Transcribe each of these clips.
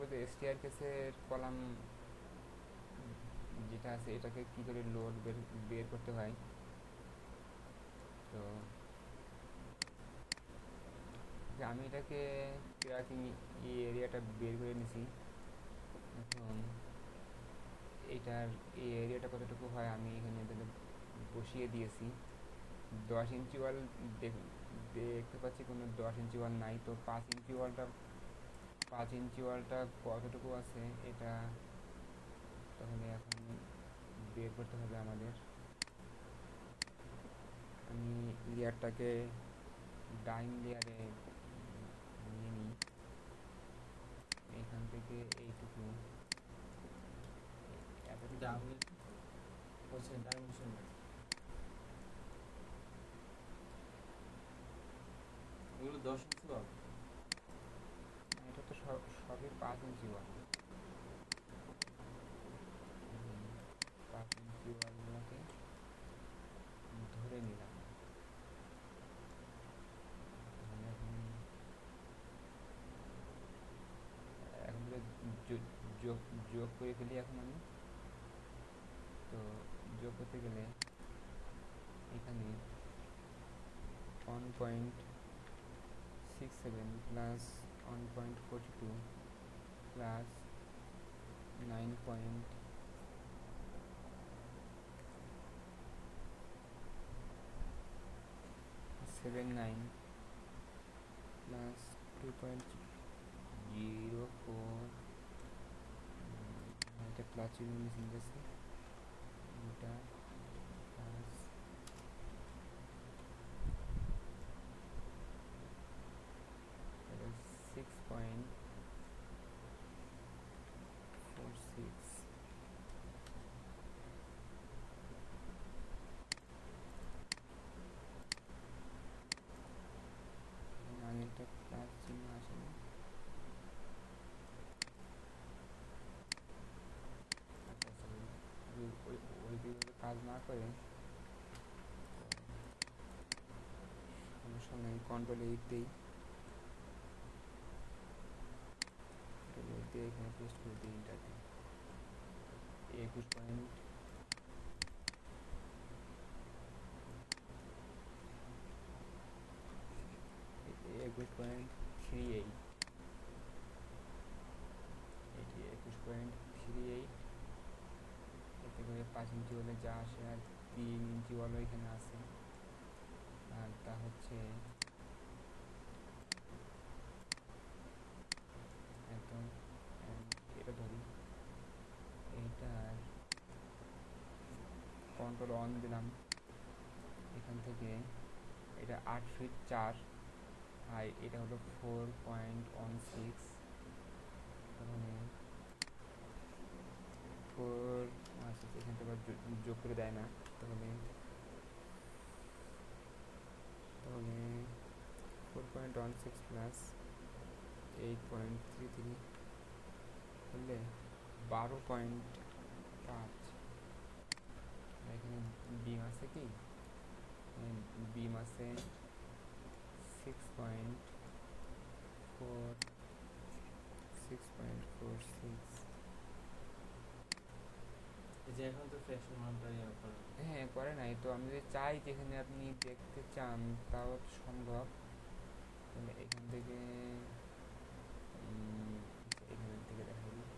করবো যে এসটিআর কেসের কলাম যেটা আছে এটাকে কী করে লোড বের করতে হয়। তো আমি এটাকে ট্র্যাকিং এই এরিয়াটা বের করে নিছি। এখন এটার এই এরিয়াটা কতটুকু হয় আমি এখানে বসিয়ে দিয়েছি। 10 ইঞ্চি ওয়াল দেখতে পাচ্ছি কোনো 10 ইঞ্চি ওয়াল নাই, তো 5 ইঞ্চি ওয়ালটা কতটুকু আছে এটা তাহলে এখন বের করতে হবে আমাদের। আমি লেয়ারটাকে ডাইন লেয়ারে নিয়ে নিই, এখান থেকে এইটুকু এগুলো 10 ইঞ্চি ওয়াল, এটা তো সবই 5 ইঞ্চি ওয়াল। 5 ইঞ্চি ওয়ালগুলোকে ধরে নিলাম। এখন এখন যোগ যোগ করে ফেলি এখন আমি। তো যোগ করতে গেলে এখানে 1.67 প্লাস 1.42 প্লাস 9.79 প্লাস 2.04, এটা প্লাস চিহ্ন মিসিং গেছে, এটা প্লাস 6.46। আগেরটা প্লাস চিহ্ন আসেনি। ওই দিকে কাজ না করে সমস্যা নেই, কন্ট্রোল 8 দিই, দিয়ে এখানে পেস্ট করে দিই ইন্টারতে 21.38 এটি 21.38। এতে করে 5 ইঞ্চি হলে যা আসে, আর 3 ইঞ্চি ওয়ালও এখানে আছে, আর তা হচ্ছে একদম এটা ধরি, এইটার কন্ট্রোল 1 দিলাম, এখান থেকে এটা 8 ফিট 4, আর এটা হলো 4.16, তাহলে 4 আচ্ছা এখান থেকে যোগ করে দেয় না, তাহলে তাহলে 4.16 প্লাস 8.33 করলে 12.5। এখানে বিম আছে কি, বিম আছে 6.46। এই যে এখন তো ফ্রেশ মানটা হ্যাঁ করে নাই, তো আমি যদি চাই যেখানে আপনি দেখতে চান তাও সম্ভব। তাহলে এখান থেকে এখান থেকে দেখাই দিই।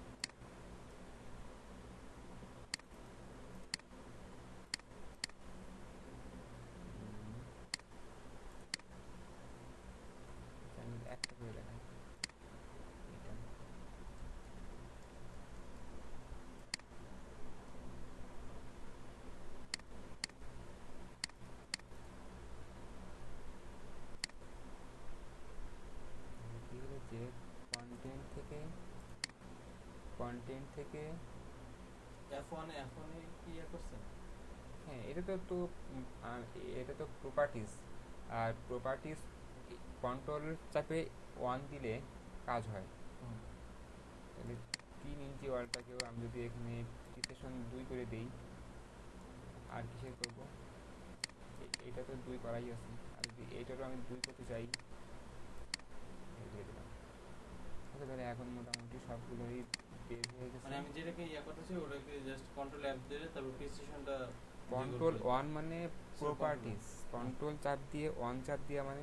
আমি একটা করে দেখাই, এটা কি হলো যে কন্টেন্ট থেকে এখন কি ইয়ে করছেন? হ্যাঁ এটা তো প্রপার্টিজ, আর প্রপার্টিজ কন্ট্রোল চাপে 1 দিলে কাজ হয়। তাহলে 3 ইঞ্চি ওয়ালটাকেও আমি যদি এখানে প্রিসিশন 2 করে দিই, আর কিসের করব, এটা তো 2 করাই আছে, আর যদি এইটারও আমি 2 করতে চাই দিয়ে দিলাম। আছে, তাহলে এখন মোটামুটি সবগুলোই বের হয়ে গেছে। মানে আমি যেটাকে করতেছি ওটাকে জাস্ট কন্ট্রোল F দিলে তারপর প্রিসিশনটা কন্ট্রোল ওয়ান মানে প্রপার্টিস, কন্ট্রোল চাপ দিয়ে ওয়ান চাপ দিয়ে মানে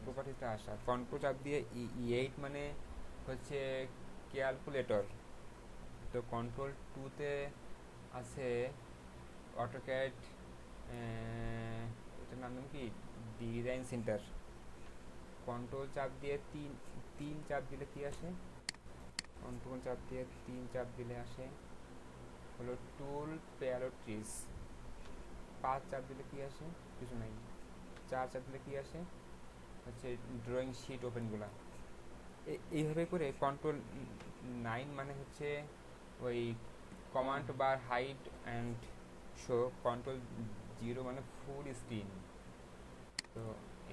প্রপার্টিসটা আসা, কন্ট্রোল চাপ দিয়ে E8 মানে হচ্ছে ক্যালকুলেটর। তো কন্ট্রোল টুতে আছে অটোক্যাড, এটার নাম কি, ডিজাইন সেন্টার। কন্ট্রোল চাপ দিয়ে তিন চাপ দিলে কি আসে, কন্ট্রোল চাপ দিয়ে তিন চাপ দিলে আসে হলো টুল প্যালোট্রিস। 5 চাপ দিলে কি আসে, কিছু নাই। 4 চাপ দিলে কি আসে, হচ্ছে ড্রয়িং শিট ওপেনগুলা। এইভাবে করে কন্ট্রোল 9 মানে হচ্ছে ওই command bar hide and show, control 0 মানে ফুল স্ক্রিন। তো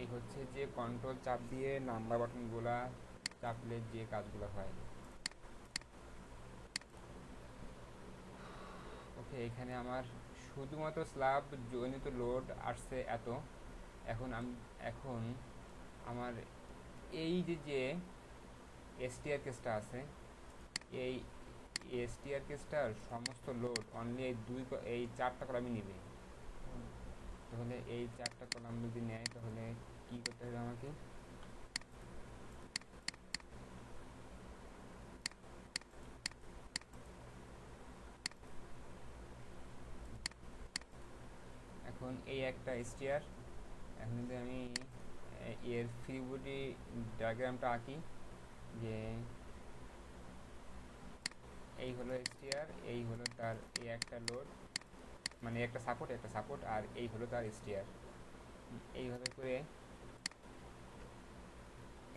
এই হচ্ছে যে কন্ট্রোল চাপ দিয়ে নাম্বার বাটনগুলা চাপলে যে কাজগুলো হয়। ওকে, এখানে আমার শুধুমাত্র স্ল্যাব জনিত লোড আসছে এত। এখন আমার এই যে এসটিআর কেসটা আছে, এই এসটিআর কেসটার সমস্ত লোড অনলি এই 4টা কলামই নিবে। তাহলে এই 4টা কলাম যদি নেয় তাহলে কি করতে হবে আমাকে, এখন এই একটা এসটিআর, এখন যদি আমি এর ফ্রি বডি ডায়াগ্রামটা আঁকি, যে এই হলো এসটিআর, এই হলো তার এই একটা লোড, মানে একটা সাপোর্ট আর এই হলো তার এসটিআর। এইভাবে করে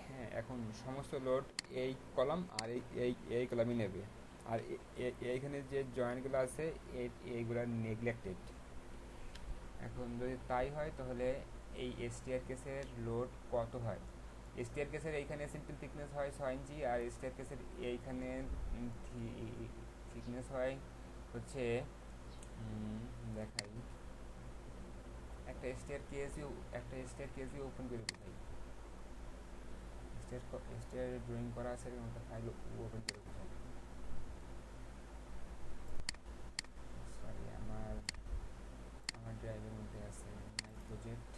হ্যাঁ, এখন সমস্ত লোড এই কলাম আর এই কলামই নেবে। আর এইখানে যে জয়েন্টগুলো আছে এইগুলো নেগলেক্টেড। এখন যদি তাই হয় তাহলে এই এসটিআর কেসের লোড কত হয়। এসটিআর কেসের এইখানে সিম্পল থিকনেস হয় 6 ইঞ্চি, আর এসটিআর কেসের এইখানে থিকনেস হয় হচ্ছে দেখাই, একটা এসটিআর কেসই ওপেন করে দেখাই। এসটিআর ড্রয়িং করা আছে, এরকম একটা ফাইল ওপেন করে দেখাই। সরি, আমার ড্রাইভের মধ্যে আছে মাই প্রজেক্ট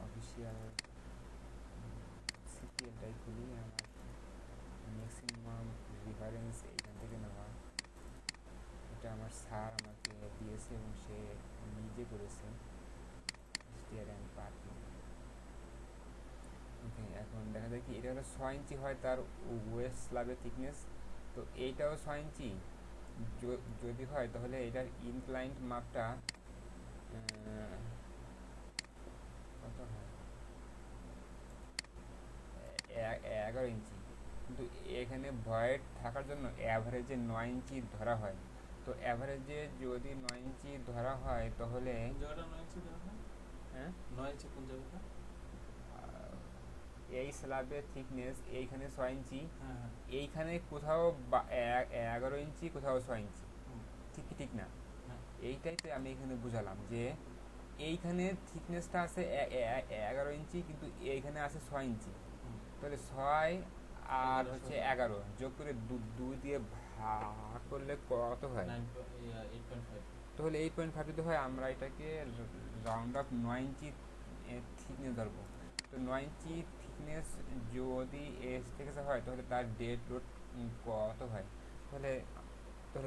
অফিসিয়াল সিপিএলটাই খুলি। আমার ম্যাক্সিমাম রেফারেন্স এইখান থেকে নেওয়া। এটা আমার স্যার আমাকে দিয়েছে এবং সে নিজে করেছে, এসটিআর অ্যান্ড পার্কিং। ওকে, এখন দেখা যায় কি এটা হলো 6 ইঞ্চি হয় তার ওয়েস্ট স্ল্যাবের থিকনেস। তো এইটাও 6 ইঞ্চি যদি হয় তাহলে এটার ইনক্লাইন্ড মাপটা কত হয়, 11 ইঞ্চি। কিন্তু এখানে ভয়েড থাকার জন্য অ্যাভারেজে 9 ইঞ্চি ধরা হয়। তো অ্যাভারেজে যদি 9 ইঞ্চি ধরা হয় তাহলে হ্যাঁ 9 ইঞ্চি কোন জায়গাটা, এই স্ল্যাবের থিকনেস এইখানে 6 ইঞ্চি, হ্যাঁ এইখানে কোথাও 11 ইঞ্চি, কোথাও 6 ইঞ্চি, ঠিক না? এইটাই তো আমি এখানে বুঝালাম যে এইখানে থিকনেসটা আছে 11 ইঞ্চি, কিন্তু এইখানে আছে 6 ইঞ্চি। তাহলে 6 আর হচ্ছে 11 যোগ করে 2 দিয়ে ভাগ করলে কত হয়, 8.5। তাহলে 8.5 যদি হয় আমরা এটাকে রাউন্ড আপ 9 ইঞ্চি থিকনেস ধরবো। তো 9 ইঞ্চি থিকনেস যদি এস থেকে হয় তাহলে তার ডেড লোড কত হয়। তাহলে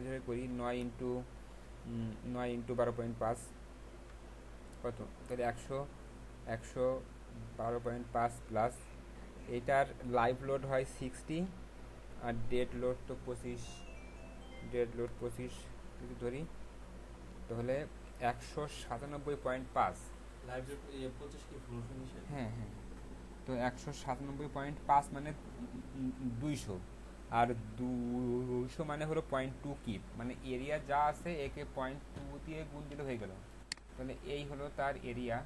যেভাবে করি 9 ইন্টু 12.5 কত, তাহলে 112.5 প্লাস এটার লাইভ লোড হয় 60, আর ডেড লোড তো 25, যদি ধরি তাহলে 197.5। লাইভ 25 কি ফুল ফিনিশ? হ্যাঁ, তো 197.5 মানে 200, আর 200 মানে হলো 0.2 কিপ, মানে এরিয়া যা আছে একে 0.2 দিয়ে গুণ দিলে হয়ে গেল। তাহলে এই হলো তার এরিয়া,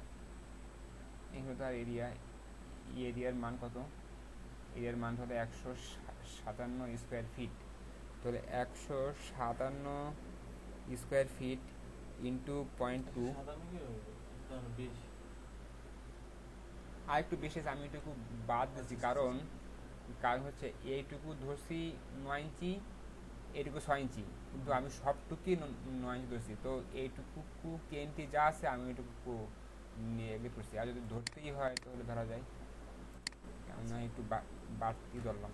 এরিয়ার মান কত, এরিয়ার মান হলো 157 স্কোয়ার ফিট। তাহলে 157 স্কোয়ার ফিট ইন্টু 0.2, আর একটু বেশি, আমি এটুকু বাদ দিচ্ছি কারণ কারণ হচ্ছে এইটুকু ধরছি 9 ইঞ্চি, এইটুকু 6 ইঞ্চি, কিন্তু আমি সবটুকুই 9 ইঞ্চি ধরছি, তো এইটুকু কেএনটি যা আছে আমি ওইটুকু নিয়ে এগ্রি করছি। আর যদি ধরতেই হয় তাহলে ধরা যায়, কেননা একটু বাড়তি ধরলাম।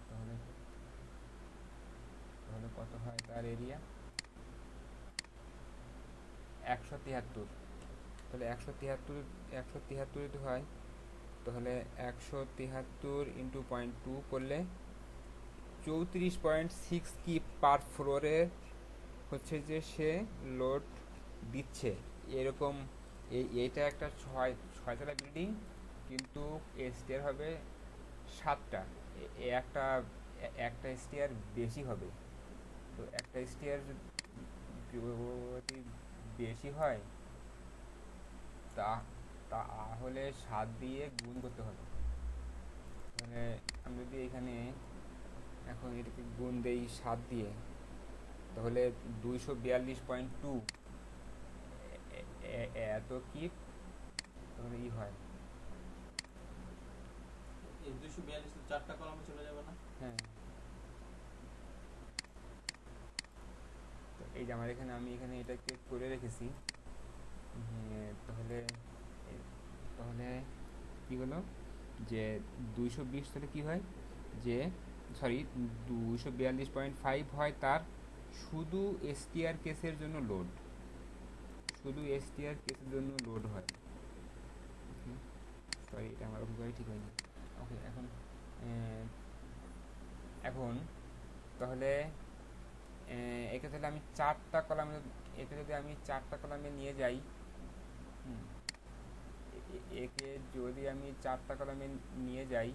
তাহলে তাহলে কত হয় তার এরিয়া? 173। তাহলে 173 যদি হয়, তাহলে 173 ইন্টু 0.2 করলে 34.6 কি পার ফ্লোরে হচ্ছে যে সে লোড দিচ্ছে এরকম। এইটা একটা ছয়তলা বিল্ডিং, কিন্তু স্টেয়ার হবে 7টা। একটা একটা স্টেয়ার বেশি হবে, তো একটা স্টেয়ার যদি বেশি হয় তা তাহলে 7 দিয়ে গুণ করতে হবে। মানে আমি যদি এখানে এখন এটাকে গুণ দেই 7 দিয়ে, তাহলে 242.2 এত কি তাহলে হয়। এই 242 তো 4টা কলামে চলে যাবে না? হ্যাঁ, তো এই যে আমার এখানে আমি এখানে এটাকে করে রেখেছি। তাহলে তাহলে কি হলো যে 220, তাহলে কি হয় যে সরি 242.5 হয় তার শুধু এসটিআর কেসের জন্য লোড, শুধু এসটিআর কেসের জন্য লোড হয়। সরি, এটা আমার অভিজ্ঞতা ঠিক হয়নি। ওকে, এখন এখন তাহলে একে তাহলে আমি 4টা কলামে, একে যদি আমি 4টা কলামে নিয়ে যাই, একে যদি আমি 4টা কলামে নিয়ে যাই,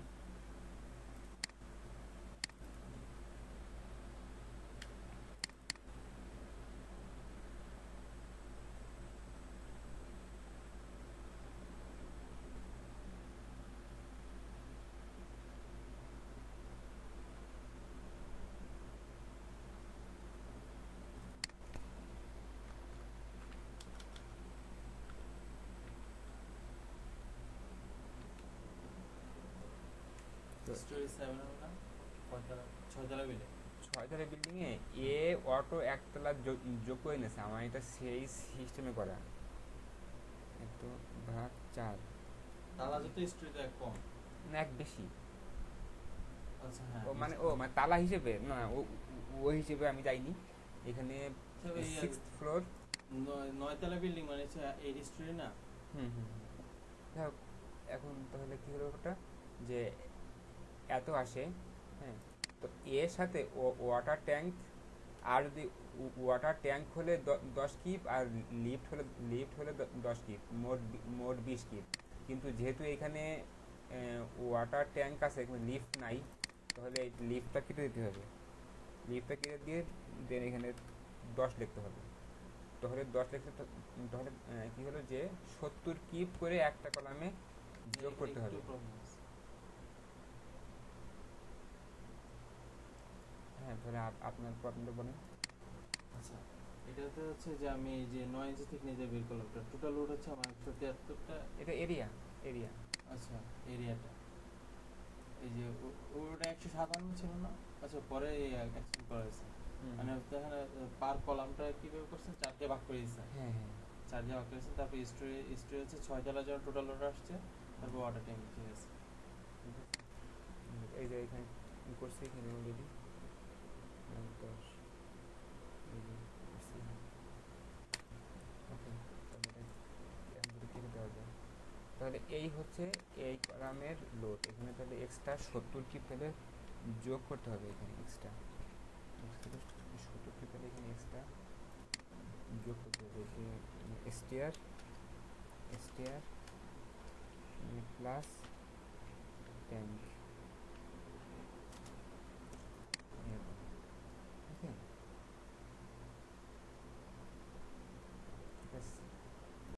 স্টোরি 7 হবে না? কয়তলা? 6তলা বিল্ডিং। 6তলা বিল্ডিংয়ে এ অটো একতলা যোগ করে নিয়েছে, আমার এটা সেই সিস্টেমে করা। তো ভাগ 4 তালা যত স্টোরিতে এক কম। না, এক বেশি। আচ্ছা হ্যাঁ, মানে তালা হিসেবে না, ও হিসেবে আমি যাইনি এখানে। 6th ফ্লোর, 9তলা বিল্ডিং মানে হচ্ছে 8 স্টোরি না? হুম হুম হুম। যাই হোক, এখন তাহলে কী হলো ব্যাপারটা যে এত আসে, হ্যাঁ, তো এর সাথে ওয়াটার ট্যাঙ্ক, আর যদি ওয়াটার ট্যাঙ্ক হলে 10 কিপ, আর লিফট হলে 10 কিপ, মোট 20 কিপ। কিন্তু যেহেতু এখানে ওয়াটার ট্যাঙ্ক আছে, এখানে লিফট নাই, তাহলে লিফটটা কেটে দিতে হবে। লিফটটা কেটে দিয়ে দেন এখানে 10 লিখতে হবে। তাহলে 10 লিখতে, তাহলে কি হলো যে 70 কিপ করে একটা কলামে যোগ করতে হবে। হ্যাঁ, তাহলে আপনার প্রবলেমটা বলেন। আচ্ছা, এটাতে হচ্ছে যে আমি এই যে 9 ইঞ্চি থেকে নিজে বের করলাম, টোটাল লোড হচ্ছে আমার 173টা। এটা এরিয়া। আচ্ছা, এরিয়াটা এই যে ওটা 157 ছিল না? আচ্ছা, পরে এক্সটেন্ড করা হয়েছে। মানে এখানে পার কলামটা কিভাবে করছেন, 4 দিয়ে ভাগ করে দিয়েছেন। হ্যাঁ হ্যাঁ, 4 দিয়ে ভাগ করে দিয়েছেন। তারপর স্টোরি হচ্ছে 6তলার জন্য টোটাল লোড আসছে, তারপর ওয়াটার ট্যাঙ্ক ঠিক আছে। এই যে এখানে করছি, এখানে অলরেডি 10, এই যে করছি। ওকে, তাহলে কেটে দেওয়া যায়। তাহলে এই হচ্ছে এই কলামের লোড। এখানে তাহলে এক্সট্রা 70 কিপ তাহলে যোগ করতে হবে, এখানে এক্সট্রা 70 কিপ তাহলে এখানে এক্সট্রা যোগ করতে হবে, যে স্টেয়ার প্লাস ট্যাঙ্ক।